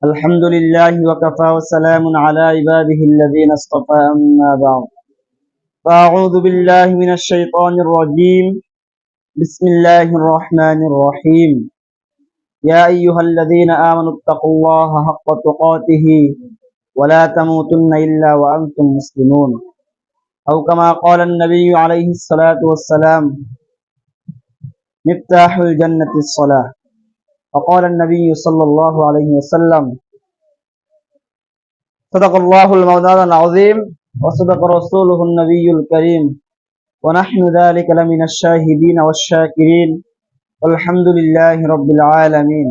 الحمد لله وكفى وسلام على عباده الذين اصطفى أما بعد فأعوذ بالله من الشيطان الرجيم بسم الله الرحمن الرحيم يا أيها الذين آمنوا اتقوا الله حق تقاته ولا تموتن إلا وأنتم مسلمون أو كما قال النبي عليه الصلاة والسلام مفتاح الجنة الصلاة وقال النبي صلى الله عليه وسلم صدق الله المولانا العظيم وصدق رسوله النبي الكريم ونحن ذلك لمن الشاهدين والشاكرين والحمد لله رب العالمين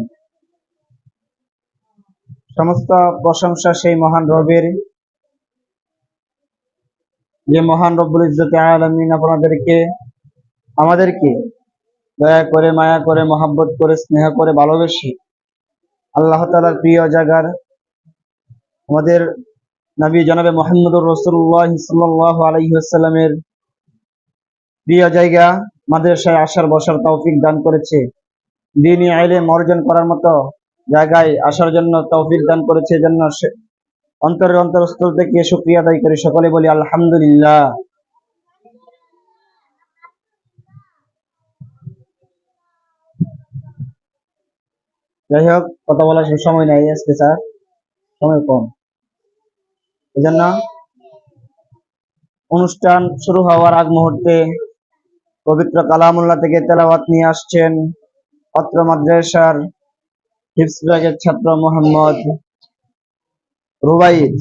সমস্ত প্রশংসা সেই মহান রবের, যে মহান রব্বুল ইজ্জতে আলামিন আমাদেরকে দয়া করে, মায়া করে, মহব্বত করে, স্নেহ করে, ভালোবেসে আল্লাহ তাআলার প্রিয় জায়গার আমাদের নবী জনাবে মুহাম্মদুর রাসূলুল্লাহ সাল্লাল্লাহু আলাইহি ওয়াসাল্লামের প্রিয় জায়গা মাদ্রাসায় আসার বসার তৌফিক দান করেছে। দ্বীনি ইলম অর্জন করার মতো জায়গায় আসার জন্য তৌফিক দান করেছে। এজন্য অন্তরস্থল থেকে শুকরিয়া আদায় করি। সকলে বলি আলহামদুলিল্লাহ। যাই হোক, কথা বলার সময় নাই আজকে, স্যার সময় কম, এজন্য অনুষ্ঠান শুরু হওয়ার আগ মুহূর্তে পবিত্র কালামুল্লাহ থেকে তেলাওয়াত নিয়ে আসছেন অত্র মাদ্রাসার হিফজ বিভাগের ছাত্র মোহাম্মদ রুবাইদ।